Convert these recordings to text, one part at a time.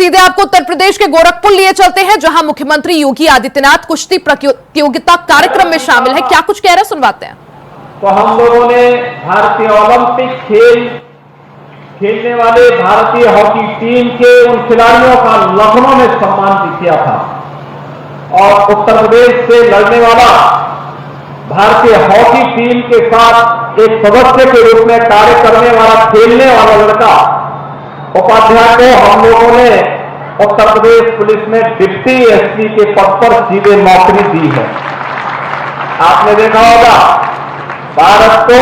सीधे आपको उत्तर प्रदेश के गोरखपुर लिए चलते हैं, जहां मुख्यमंत्री योगी आदित्यनाथ कुश्ती प्रतियोगिता कार्यक्रम में शामिल है। क्या कुछ कह रहे हैं, सुनवाते हैं। तो हम लोगों ने भारतीय ओलंपिक खेल खेलने वाले भारतीय हॉकी टीम के उन खिलाड़ियों का लखनऊ में सम्मान भी किया था और उत्तर प्रदेश से लड़ने वाला भारतीय हॉकी टीम के साथ एक सदस्य के रूप में कार्य करने वाला, खेलने वाला लड़का उपाध्याय को हम लोगों ने उत्तर प्रदेश पुलिस में डिप्टी एसपी के पद पर सीधे नौकरी दी है। आपने देखा होगा भारत को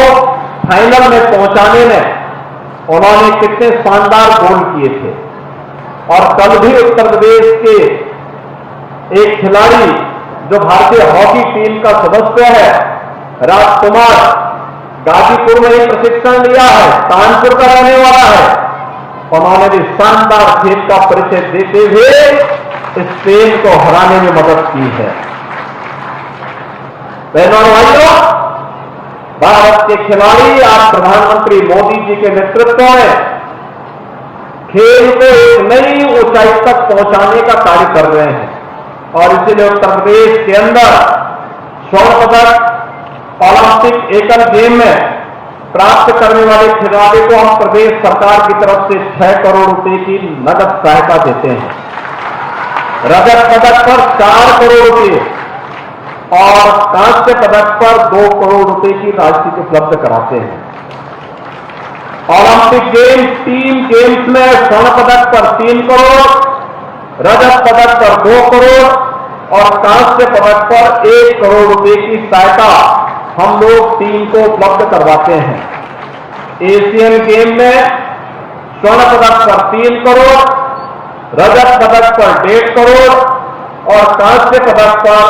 फाइनल में पहुंचाने में उन्होंने कितने शानदार गोल किए थे और कल भी उत्तर प्रदेश के एक खिलाड़ी जो भारतीय हॉकी टीम का सदस्य है, राजकुमार, गाजीपुर में ही प्रशिक्षण लिया है, कानपुर का रहने वाला है, उन्होंने भी शानदार खेल का परिचय देते हुए इस टीम को हराने में मदद की है। बहनों और भाइयों, भारत के खिलाड़ी आज प्रधानमंत्री मोदी जी के नेतृत्व में खेल को एक नई ऊंचाई तक पहुंचाने का कार्य कर रहे हैं और इसीलिए उत्तर प्रदेश के अंदर स्वर्ण पदक ओलंपिक एकल गेम में प्राप्त करने वाले खिलाड़ी को हम प्रदेश सरकार की तरफ से 6 करोड़ रुपए की नगद सहायता देते हैं। रजत पदक पर 4 करोड़ रुपए और कांस्य पदक पर 2 करोड़ रुपए की राशि उपलब्ध कराते हैं। ओलंपिक गेम्स टीम गेम्स में स्वर्ण पदक पर 3 करोड़, रजत पदक पर 2 करोड़ और कांस्य पदक पर 1 करोड़ रुपए की सहायता हम लोग टीम को उपलब्ध करवाते हैं। एशियन गेम में स्वर्ण पदक पर 3 करोड़, रजत पदक पर 1.5 करोड़ और कांस्य पदक पर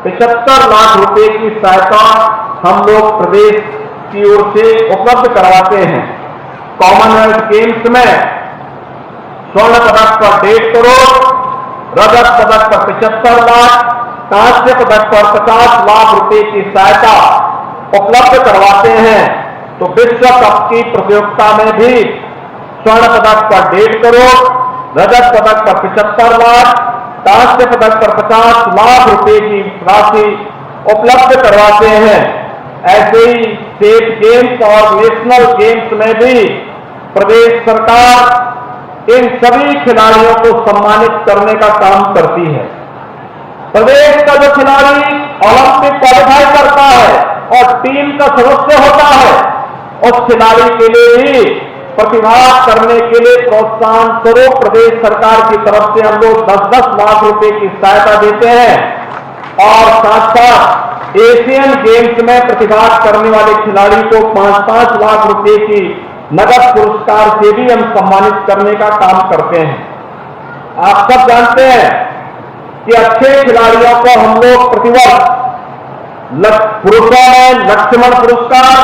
75 लाख रुपए की सहायता हम लोग प्रदेश की ओर से उपलब्ध करवाते हैं। कॉमनवेल्थ गेम्स में स्वर्ण पदक पर 1.5 करोड़, रजत पदक पर 75 लाख, कांस्य पदक पर 50 लाख रुपए की सहायता उपलब्ध करवाते हैं। तो विश्व कप की प्रतियोगिता में भी स्वर्ण पदक पर 1.5 करोड़, रजत पदक पर 75 लाख, कांस्य पदक पर 50 लाख रुपए की राशि उपलब्ध करवाते हैं। ऐसे ही स्टेट गेम्स और नेशनल गेम्स में भी प्रदेश सरकार इन सभी खिलाड़ियों को सम्मानित करने का काम करती है। प्रदेश का जो खिलाड़ी ओलंपिक क्वालिफाई करता है और टीम का सदस्य होता है, उस खिलाड़ी के लिए भी प्रतिभाग करने के लिए प्रोत्साहन स्वरूप प्रदेश सरकार की तरफ से हम लोग 10-10 लाख रुपए की सहायता देते हैं और साथ साथ एशियन गेम्स में प्रतिभाग करने वाले खिलाड़ी को 5-5 लाख रुपए की नगद पुरस्कार से भी हम सम्मानित करने का काम करते हैं। आप सब जानते हैं कि अच्छे खिलाड़ियों को हम लोग प्रतिवर्ष पुरुषों में लक्ष्मण पुरस्कार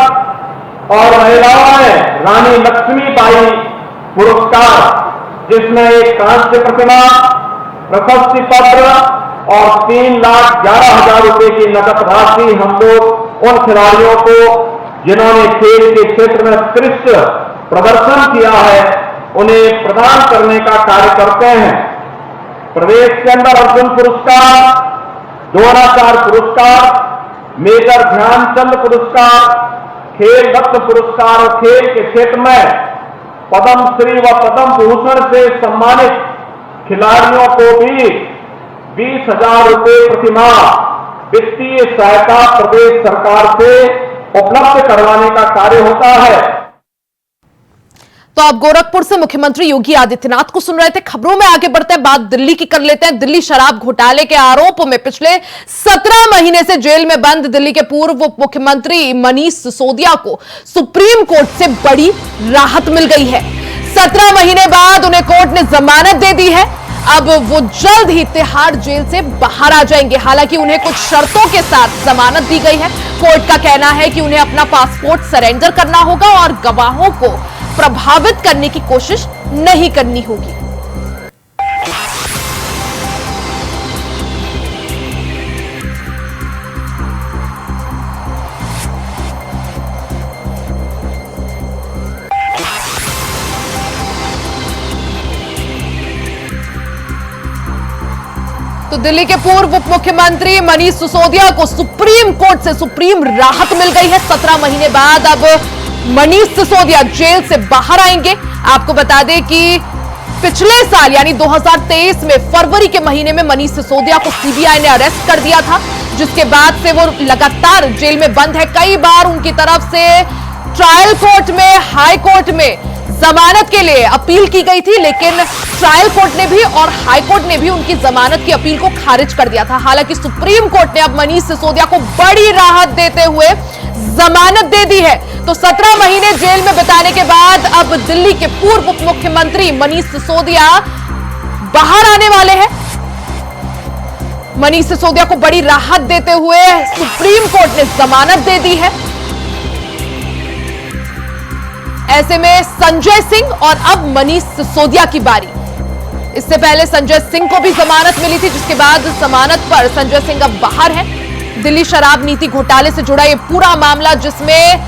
और महिलाओं में रानी लक्ष्मीबाई पुरस्कार, जिसमें एक कांस्य प्रतिमा, प्रशस्ति पत्र और 3,11,000 रुपए की नकद राशि हम लोग उन खिलाड़ियों को जिन्होंने खेल के क्षेत्र में उत्कृष्ट प्रदर्शन किया है उन्हें प्रदान करने का कार्य करते हैं। प्रदेश के अंदर अर्जुन पुरस्कार, द्रोणाचार्य पुरस्कार, मेजर ध्यानचंद पुरस्कार, खेल रत्न पुरस्कार और खेल के क्षेत्र में पद्म श्री व पद्म भूषण से सम्मानित खिलाड़ियों को भी 20,000 रुपए प्रतिमाह वित्तीय सहायता प्रदेश सरकार से उपलब्ध करवाने का कार्य होता है। तो आप गोरखपुर से मुख्यमंत्री योगी आदित्यनाथ को सुन रहे थे। खबरों में आगे बढ़ते हैं, बात दिल्ली की कर लेते हैं। दिल्ली शराब घोटाले के आरोप में पिछले 17 महीने से जेल में बंद दिल्ली के पूर्व उप मुख्यमंत्री मनीष सिसोदिया को सुप्रीम कोर्ट से बड़ी राहत मिल गई है। 17 महीने बाद उन्हें कोर्ट ने जमानत दे दी है। अब वो जल्द ही तिहाड़ जेल से बाहर आ जाएंगे। हालांकि उन्हें कुछ शर्तों के साथ जमानत दी गई है। कोर्ट का कहना है कि उन्हें अपना पासपोर्ट सरेंडर करना होगा और गवाहों को प्रभावित करने की कोशिश नहीं करनी होगी। तो दिल्ली के पूर्व उप मुख्यमंत्री मनीष सिसोदिया को सुप्रीम कोर्ट से सुप्रीम राहत मिल गई है। 17 महीने बाद अब मनीष सिसोदिया जेल से बाहर आएंगे। आपको बता दें कि पिछले साल यानी 2023 में फरवरी के महीने में मनीष सिसोदिया को सीबीआई ने अरेस्ट कर दिया था, जिसके बाद से वो लगातार जेल में बंद है। कई बार उनकी तरफ से ट्रायल कोर्ट में, हाई कोर्ट में जमानत के लिए अपील की गई थी, लेकिन ट्रायल कोर्ट ने भी और हाई कोर्ट ने भी उनकी जमानत की अपील को खारिज कर दिया था। हालांकि सुप्रीम कोर्ट ने अब मनीष सिसोदिया को बड़ी राहत देते हुए जमानत दे दी है। तो 17 महीने जेल में बिताने के बाद अब दिल्ली के पूर्व उप मुख्यमंत्री मनीष सिसोदिया बाहर आने वाले हैं। मनीष सिसोदिया को बड़ी राहत देते हुए सुप्रीम कोर्ट ने जमानत दे दी है। ऐसे में संजय सिंह और अब मनीष सिसोदिया की बारी। इससे पहले संजय सिंह को भी जमानत मिली थी, जिसके बाद जमानत पर संजय सिंह अब बाहर है। दिल्ली शराब नीति घोटाले से जुड़ा ये पूरा मामला, जिसमें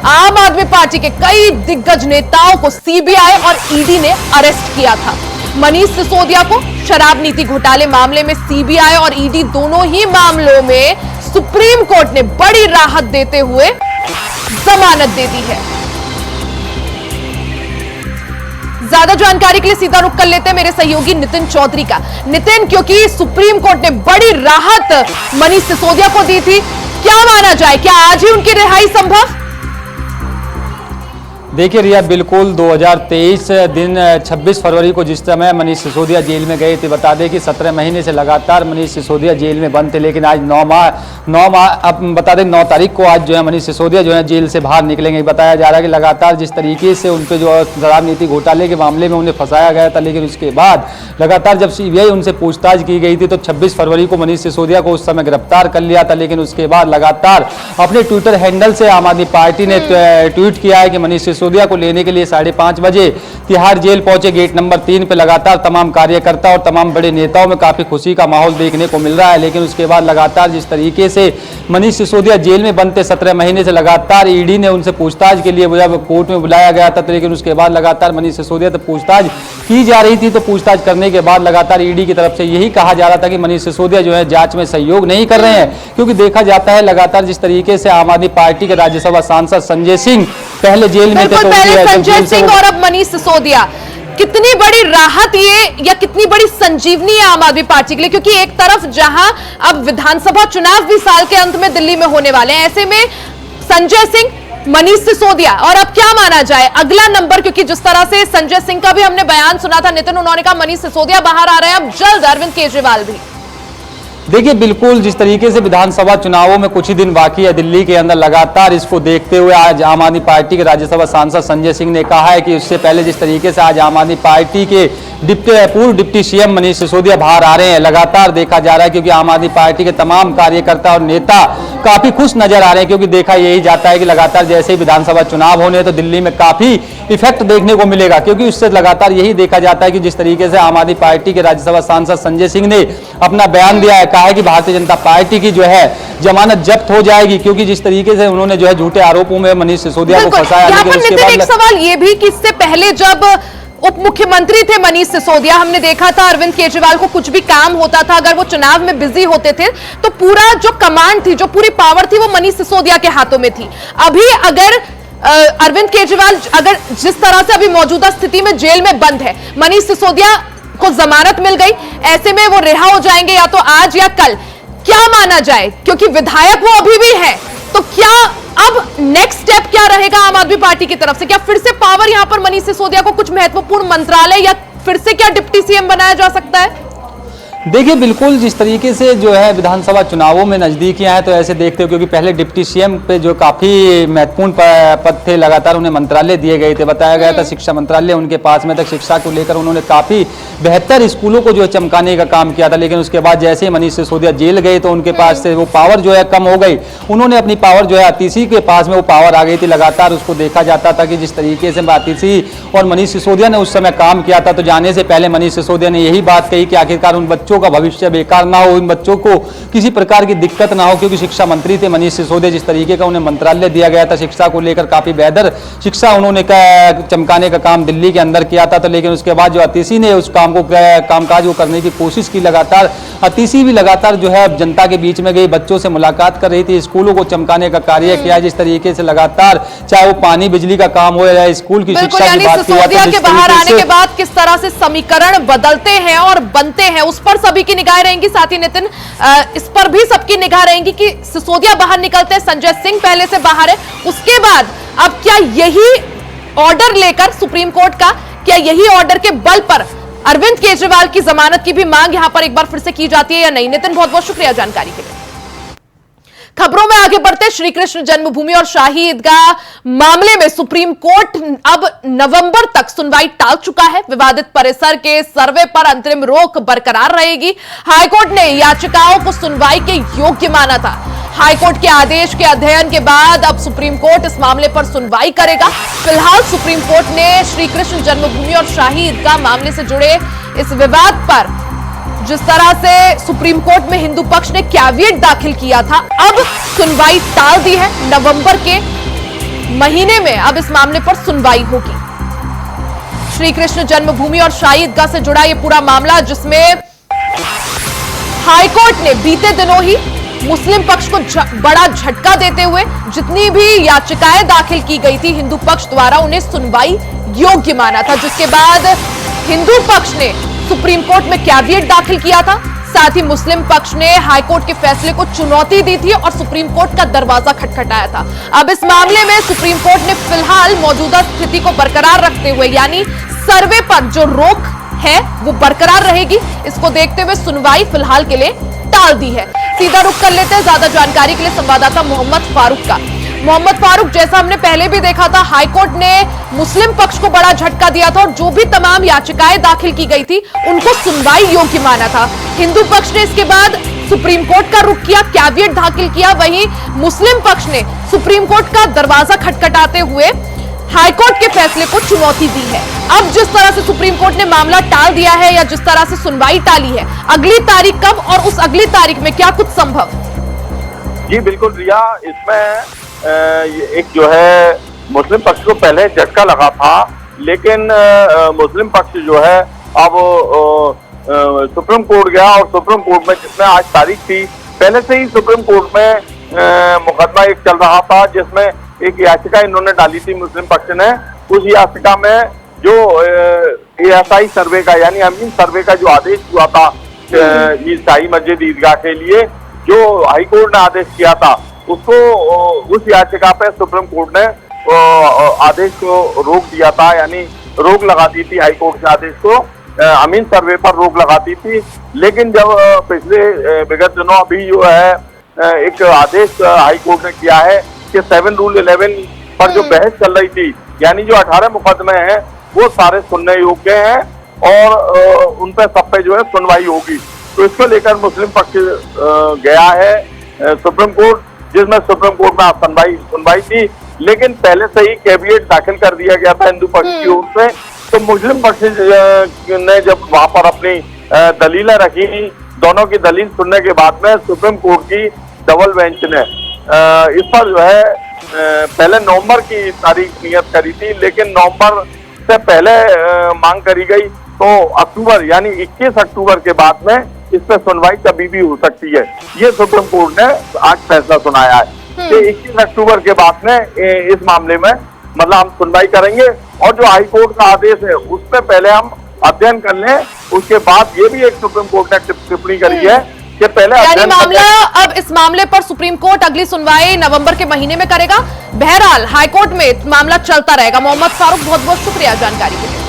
आम आदमी पार्टी के कई दिग्गज नेताओं को सीबीआई और ईडी ने अरेस्ट किया था। मनीष सिसोदिया को शराब नीति घोटाले मामले में सीबीआई और ईडी दोनों ही मामलों में सुप्रीम कोर्ट ने बड़ी राहत देते हुए जमानत दे दी है। ज्यादा जानकारी के लिए सीधा रुख कर लेते हैं मेरे सहयोगी नितिन चौधरी का। नितिन, क्योंकि सुप्रीम कोर्ट ने बड़ी राहत मनीष सिसोदिया को दी थी, क्या माना जाए, क्या आज ही उनकी रिहाई संभव? देखिए रिया, बिल्कुल 2023 दिन 26 फरवरी को जिस समय मनीष सिसोदिया जेल में गए थे, बता दें कि 17 महीने से लगातार मनीष सिसोदिया जेल में बंद थे, लेकिन आज 9 माह अब बता दें 9 तारीख को आज जो है मनीष सिसोदिया जो है जेल से बाहर निकलेंगे। बताया जा रहा है कि लगातार जिस तरीके से उन पर जो शराब नीति घोटाले के मामले में उन्हें फंसाया गया था, लेकिन उसके बाद लगातार जब सीबीआई उनसे पूछताछ की गई थी तो 26 फरवरी को मनीष सिसोदिया को उस समय गिरफ्तार कर लिया था। लेकिन उसके बाद लगातार अपने ट्विटर हैंडल से आम आदमी पार्टी ने ट्वीट किया है कि मनीष सिसोदिया को लेने के लिए 5:30 बजे तिहाड़ जेल पहुंचे। गेट नंबर 3 पे लगातार तमाम कार्यकर्ता और तमाम बड़े नेताओं में काफी खुशी का माहौल देखने को मिल रहा है। लेकिन उसके बाद लगातार जिस तरीके से मनीष सिसोदिया जेल में बंद थे 17 महीने से, लगातार ईडी ने उनसे पूछताछ के लिए जब कोर्ट में बुलाया गया था, तो लेकिन उसके बाद लगातार मनीष सिसोदिया से पूछताछ की जा रही थी। तो पूछताछ करने के बाद लगातार ईडी की तरफ से यही कहा जा रहा था कि मनीष सिसोदिया जो है जांच में सहयोग नहीं कर रहे हैं, क्योंकि देखा जाता है लगातार जिस तरीके से आम आदमी पार्टी के राज्यसभा सांसद संजय सिंह पहले जेल में थे, तो संजय सिंह और अब मनीष सिसोदिया, कितनी बड़ी राहत ये या कितनी बड़ी संजीवनी है आम आदमी पार्टी के लिए, क्योंकि एक तरफ जहां अब विधानसभा चुनाव भी साल के अंत में दिल्ली में होने वाले हैं, ऐसे में संजय सिंह, मनीष सिसोदिया और अब क्या माना जाए अगला नंबर, क्योंकि जिस तरह से संजय सिंह का भी हमने बयान सुना था नितिन, उन्होंने कहा मनीष सिसोदिया बाहर आ रहे हैं, अब जल्द अरविंद केजरीवाल भी। देखिए बिल्कुल जिस तरीके से विधानसभा चुनावों में कुछ ही दिन बाकी है दिल्ली के अंदर, लगातार इसको देखते हुए आज आम आदमी पार्टी के राज्यसभा सांसद संजय सिंह ने कहा है कि उससे पहले जिस तरीके से आज आम आदमी पार्टी के पूर्व डिप्टी सीएम मनीष सिसोदिया बाहर आ रहे हैं, लगातार देखा जा रहा है, क्योंकि आम आदमी पार्टी के तमाम कार्यकर्ता और नेता काफी खुश नजर आ रहे हैं, क्योंकि देखा यही जाता है कि लगातार जैसे ही विधानसभा चुनाव होने तो दिल्ली में काफी इफेक्ट देखने को मिलेगा, क्योंकि उससे लगातार यही देखा जाता है कि जिस तरीके से आम आदमी पार्टी के राज्यसभा सांसद संजय सिंह ने अपना बयान दिया है, कहा है कि भारतीय जनता पार्टी की जो है जमानत जब्त हो जाएगी, क्योंकि जिस तरीके से उन्होंने जो है झूठे आरोपों में मनीष सिसोदिया को फंसाया। एक सवाल ये भी कि इससे पहले जब उप मुख्यमंत्री थे मनीष सिसोदिया, हमने देखा था अरविंद केजरीवाल को कुछ भी काम होता था, अगर वो चुनाव में बिजी होते थे तो पूरा जो कमांड थी, जो पूरी पावर थी, वो मनीष सिसोदिया के हाथों में थी। अभी अगर अरविंद केजरीवाल अगर जिस तरह से अभी मौजूदा स्थिति में जेल में बंद है, मनीष सिसोदिया को जमानत मिल गई, ऐसे में वो रिहा हो जाएंगे या तो आज या कल, क्या माना जाए, क्योंकि विधायक वो अभी भी है, तो क्या अब नेक्स्ट स्टेप क्या रहेगा आम आदमी पार्टी की तरफ से? क्या फिर से पावर यहां पर मनीष सिसोदिया को कुछ महत्वपूर्ण मंत्रालय या फिर से क्या डिप्टी सीएम बनाया जा सकता है? देखिए बिल्कुल जिस तरीके से जो है विधानसभा चुनावों में नजदीकियां हैं, तो ऐसे देखते हो, क्योंकि पहले डिप्टी सीएम पे जो काफी महत्वपूर्ण पद थे, लगातार उन्हें मंत्रालय दिए गए थे। बताया गया था शिक्षा मंत्रालय उनके पास में तक, शिक्षा को लेकर उन्होंने काफी बेहतर स्कूलों को जो है चमकाने का काम किया था। लेकिन उसके बाद जैसे ही मनीष सिसोदिया जेल गए तो उनके पास से वो पावर जो है कम हो गई, उन्होंने अपनी पावर जो है आतिशी के पास में वो पावर आ गई थी। लगातार उसको देखा जाता था कि जिस तरीके से आतिशी और मनीष सिसोदिया ने उस समय काम किया था, तो जाने से पहले मनीष सिसोदिया ने यही बात कही कि आखिरकार उन बच्चों बच्चों का भविष्य बेकार ना हो, इन बच्चों को किसी प्रकार की दिक्कत ना हो, क्योंकि शिक्षा मंत्री थे मनीष सिसोदिया, जिस तरीके का उन्हें मंत्रालय दिया गया था शिक्षा को लेकर काफी बेहतर शिक्षा उन्होंने चमकाने का काम दिल्ली के अंदर किया था। तो लेकिन उसके बाद जो अतिशी ने उस कामकाज को करने की कोशिश की लगातार, अतिशी भी लगातार जो है जनता के बीच में गई, बच्चों से मुलाकात कर रही थी, स्कूलों को चमकाने का कार्य किया, जिस तरीके से लगातार चाहे वो पानी बिजली का काम हो या स्कूल की शिक्षा की बात सिसोदिया के बाहर आने के बाद किस तरह से समीकरण बदलते हैं और बनते हैं, उस पर सभी की निगाहें रहेंगी। साथ ही नितिन, इस पर भी सबकी निगाह रहेंगी कि सिसोदिया बाहर निकलते हैं, संजय सिंह पहले से बाहर है, उसके बाद अब क्या यही ऑर्डर लेकर सुप्रीम कोर्ट का, क्या यही ऑर्डर के बल पर अरविंद केजरीवाल की जमानत की भी मांग यहां पर एक बार फिर से की जाती है या नहीं? नितिन, बहुत बहुत शुक्रिया जानकारी के लिए। खबरों में आगे बढ़ते, श्री कृष्ण जन्मभूमि और शाही ईदगाह मामले में सुप्रीम कोर्ट अब नवंबर तक सुनवाई टाल चुका है। विवादित परिसर के सर्वे पर अंतरिम रोक बरकरार रहेगी। हाईकोर्ट ने याचिकाओं को सुनवाई के योग्य माना था। हाईकोर्ट के आदेश के अध्ययन के बाद अब सुप्रीम कोर्ट इस मामले पर सुनवाई करेगा। फिलहाल सुप्रीम कोर्ट ने श्री कृष्ण जन्मभूमि और शाही ईदगाह मामले से जुड़े इस विवाद पर जिस तरह से सुप्रीम कोर्ट में हिंदू पक्ष ने कैविएट दाखिल किया था, अब सुनवाई टाल दी है। नवंबर के महीने में अब इस मामले पर सुनवाई होगी। श्री कृष्ण जन्मभूमि और शाही ईदगाह से जुड़ा यह पूरा मामला, जिसमें हाईकोर्ट ने बीते दिनों ही मुस्लिम पक्ष को बड़ा झटका देते हुए जितनी भी याचिकाएं दाखिल की गई थी हिंदू पक्ष द्वारा, उन्हें सुनवाई योग्य माना था, जिसके बाद हिंदू पक्ष ने सुप्रीम कोर्ट में कैविएट दाखिल किया था। साथ ही मुस्लिम पक्ष ने हाईकोर्ट के फैसले को चुनौती दी थी और सुप्रीम कोर्ट का दरवाजा खटखटाया था। अब इस मामले में सुप्रीम कोर्ट ने फिलहाल मौजूदा स्थिति को बरकरार रखते हुए, यानी सर्वे पर जो रोक है वो बरकरार रहेगी, इसको देखते हुए सुनवाई फिलहाल के लिए टाल दी है। सीधा रुख कर लेते हैं ज्यादा जानकारी के लिए संवाददाता मोहम्मद फारूक का। मोहम्मद फारूक, जैसा हमने पहले भी देखा था, हाईकोर्ट ने मुस्लिम पक्ष को बड़ा झटका दिया था और जो भी तमाम याचिकाएं दाखिल की गई थी उनको सुनवाई योग्य माना था। हिंदू पक्ष ने इसके बाद सुप्रीम कोर्ट का रुख किया, कैविएट दाखिल किया, वहीं मुस्लिम पक्ष ने सुप्रीम कोर्ट का दरवाजा खटखटाते हुए हाईकोर्ट के फैसले को चुनौती दी है। अब जिस तरह से सुप्रीम कोर्ट ने मामला टाल दिया है या जिस तरह से सुनवाई टाली है, अगली तारीख कब और उस अगली तारीख में क्या कुछ संभव? जी बिल्कुल रिया, इसमें एक जो है मुस्लिम पक्ष को पहले झटका लगा था, लेकिन मुस्लिम पक्ष जो है अब सुप्रीम कोर्ट गया और सुप्रीम कोर्ट में जिसमें आज तारीख थी, पहले से ही सुप्रीम कोर्ट में मुकदमा एक चल रहा था, जिसमें एक याचिका इन्होंने डाली थी मुस्लिम पक्ष ने। उस याचिका में जो ASI सर्वे का, यानी अमीन सर्वे का जो आदेश हुआ था शाही मस्जिद ईदगाह के लिए, जो हाईकोर्ट ने आदेश किया था, उसको उस याचिका पे सुप्रीम कोर्ट ने आदेश को रोक दिया था, यानी रोक लगा दी थी हाईकोर्ट के आदेश को, अमीन सर्वे पर रोक लगाती थी। लेकिन जब पिछले विगत दिनों अभी जो है एक आदेश हाईकोर्ट ने किया है कि 7 रूल 11 पर जो बहस चल रही थी, यानी जो 18 मुकदमे हैं वो सारे सुनने योग्य हैं और उन पर सब पे जो है सुनवाई होगी। तो इसको लेकर मुस्लिम पक्ष गया है सुप्रीम कोर्ट, जिसमें सुप्रीम कोर्ट में सुनवाई थी, लेकिन पहले से ही कैविएट दाखिल कर दिया गया था हिंदू पक्ष की ओर से। तो मुस्लिम पक्ष ने जब वहां पर अपनी दलीलें रखी, दोनों की दलील सुनने के बाद में सुप्रीम कोर्ट की डबल बेंच ने इस पर जो है पहले नवंबर की तारीख नियत करी थी, लेकिन नवंबर से पहले मांग करी गई, तो अक्टूबर यानी 21 अक्टूबर के बाद में इस पर सुनवाई कभी भी हो सकती है। ये सुप्रीम कोर्ट ने आज फैसला सुनाया है कि 21 अक्टूबर के बाद में इस मामले में मतलब हम सुनवाई करेंगे, और जो हाई कोर्ट का आदेश है उसमें पहले हम अध्ययन कर लें। उसके बाद ये भी एक सुप्रीम कोर्ट ने टिप्पणी करी है कि पहले यानी मामला, अब इस मामले पर सुप्रीम कोर्ट अगली सुनवाई नवंबर के महीने में करेगा। बहरहाल हाईकोर्ट में मामला चलता रहेगा। मोहम्मद फारूक, बहुत बहुत शुक्रिया जानकारी के लिए।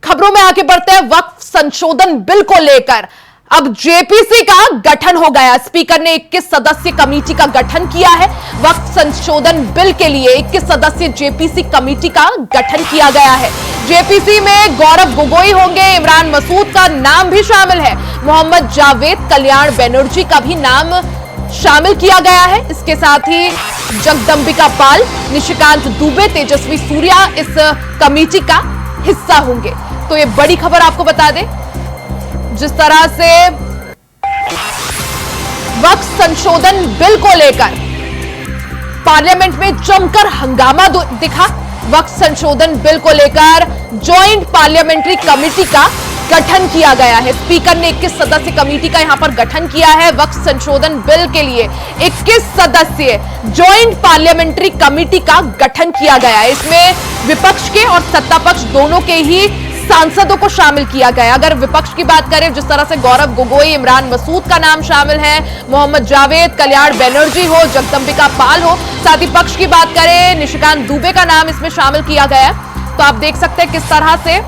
खबरों में आगे बढ़ते हैं वक्फ संशोधन बिल को लेकर। अब जेपीसी का गठन हो गया। स्पीकर ने 21 सदस्यीय कमेटी का गठन किया है। वक्फ संशोधन बिल के लिए 21 सदस्यीय जेपीसी कमेटी का गठन किया गया है। जेपीसी में गौरव गोगोई होंगे, इमरान मसूद का नाम भी शामिल है, मोहम्मद जावेद कल्याण बनर्जी का भी नाम शामिल किया गया है। इसके साथ ही जगदंबिका पाल, निशिकांत दुबे, तेजस्वी सूर्या इस कमेटी का हिस्सा होंगे। तो ये बड़ी खबर आपको बता दें, जिस तरह से वक्फ संशोधन बिल को लेकर पार्लियामेंट में जमकर हंगामा दिखा। वक्फ संशोधन बिल को लेकर ज्वाइंट पार्लियामेंट्री कमेटी का गठन किया गया है। स्पीकर ने 21 सदस्य कमेटी का यहां पर गठन किया है। वक्फ संशोधन बिल के लिए 21 सदस्य ज्वाइंट पार्लियामेंट्री कमेटी का गठन किया गया है। इसमें विपक्ष के और सत्ता पक्ष दोनों के ही सांसदों को शामिल किया गया। अगर विपक्ष की बात करें, जिस तरह से गौरव गोगोई, इमरान मसूद का नाम शामिल है, मोहम्मद जावेद, कल्याण बनर्जी हो, जगदंबिका पाल हो, साथ ही पक्ष की बात करें, निशिकांत दुबे का नाम इसमें शामिल किया गया है। तो आप देख सकते हैं किस तरह से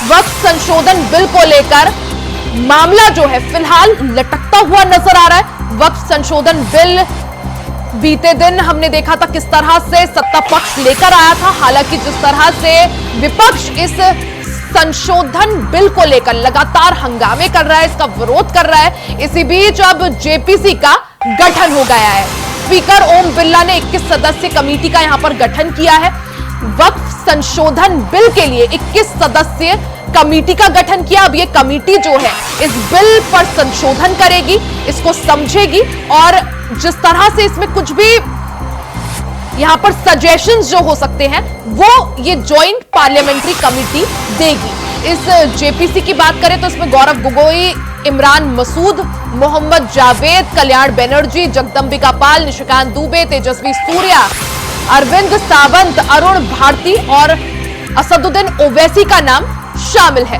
वक्फ संशोधन बिल को लेकर मामला जो है फिलहाल लटकता हुआ नजर आ रहा है। वक्फ संशोधन बिल बीते दिन हमने देखा था किस तरह से सत्ता पक्ष लेकर आया था। हालांकि जिस तरह से विपक्ष इस संशोधन बिल को लेकर लगातार हंगामे कर रहा है, इसका विरोध कर रहा है, इसी बीच अब जेपीसी का गठन हो गया है। स्पीकर ओम बिरला ने 21 सदस्य कमेटी का यहां पर गठन किया है। वक्फ संशोधन बिल के लिए 21 सदस्य कमेटी का गठन किया। अब ये कमेटी जो है इस बिल पर संशोधन करेगी, इसको समझेगी और जिस तरह से इसमें कुछ भी यहां पर सजेशंस जो हो सकते हैं वो ये ज्वाइंट पार्लियामेंट्री कमेटी देगी। इस जेपीसी की बात करें तो इसमें गौरव गोगोई, इमरान मसूद, मोहम्मद जावेद, कल्याण बनर्जी, जगदंबिका पाल, निशिकांत दुबे, तेजस्वी सूर्या, अरविंद सावंत, अरुण भारती और असदुद्दीन ओवैसी का नाम शामिल है।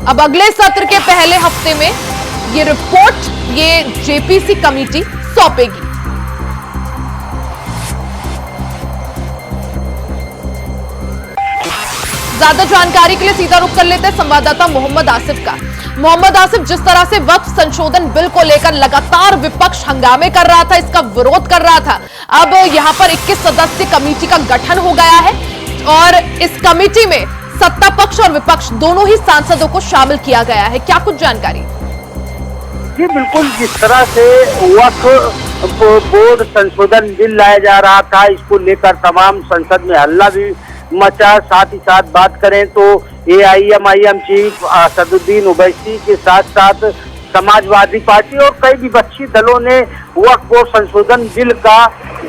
अब अगले सत्र के पहले हफ्ते में ये रिपोर्ट ये जेपीसी कमेटी सौंपेगी। ज्यादा जानकारी के लिए सीधा रुख कर लेते हैं संवाददाता मोहम्मद आसिफ का। मोहम्मद आसिफ, जिस तरह से वक्फ संशोधन बिल को लेकर लगातार विपक्ष हंगामे कर रहा था, इसका विरोध कर रहा था, अब यहां पर 21 सदस्य कमेटी का गठन हो गया है और इस कमेटी में सत्ता पक्ष और विपक्ष दोनों ही सांसदों को शामिल किया गया है। क्या कुछ जानकारी? जी बिल्कुल, जिस तरह से वक्फ बोर्ड संशोधन बिल लाया जा रहा था, इसको लेकर तमाम संसद में हल्ला भी मचा। साथ ही साथ बात करें तो AIMIM चीफ असदुद्दीन ओवैसी के साथ साथ समाजवादी पार्टी और कई विपक्षी दलों ने वक्फ बोर्ड संशोधन बिल का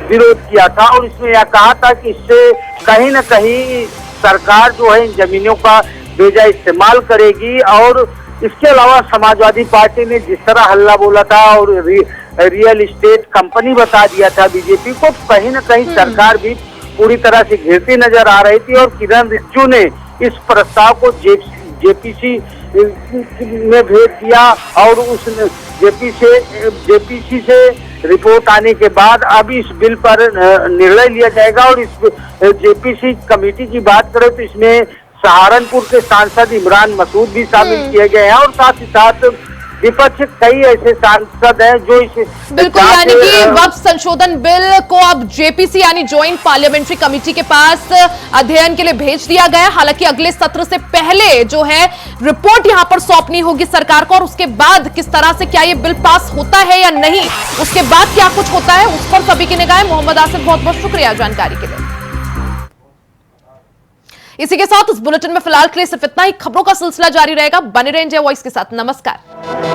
विरोध किया था और इसमें यह कहा था कि इससे कहीं न कहीं सरकार जो है इन जमीनों का बेजा इस्तेमाल करेगी। और इसके अलावा समाजवादी पार्टी ने जिस तरह हल्ला बोला था और रियल एस्टेट कंपनी बता दिया था बीजेपी को, कहीं न कहीं सरकार भी पूरी तरह से घिरती नजर आ रही थी। और किरण रिजिजू ने इस प्रस्ताव को जेपीसी में भेज दिया और उस जेपीसी से रिपोर्ट आने के बाद अब इस बिल पर निर्णय लिया जाएगा। और इस जेपीसी कमेटी की बात करें तो इसमें सहारनपुर के सांसद इमरान मसूद भी शामिल किए गए हैं और साथ ही साथ विपक्ष कई ऐसे सांसद हैं जो इस बिल्कुल, यानी कि वक्फ संशोधन बिल को अब जेपीसी यानी ज्वाइंट पार्लियामेंट्री कमेटी के पास अध्ययन के लिए भेज दिया गया। हालांकि अगले सत्र से पहले जो है रिपोर्ट यहां पर सौंपनी होगी सरकार को और उसके बाद किस तरह से क्या ये बिल पास होता है या नहीं, उसके बाद क्या कुछ होता है उस पर सभी की निगाहें। मोहम्मद आसिफ, बहुत बहुत शुक्रिया जानकारी के लिए। इसी के साथ इस बुलेटिन में फिलहाल के लिए सिर्फ इतना ही। खबरों का सिलसिला जारी रहेगा, बने रहें इंडिया वॉइस के साथ। नमस्कार।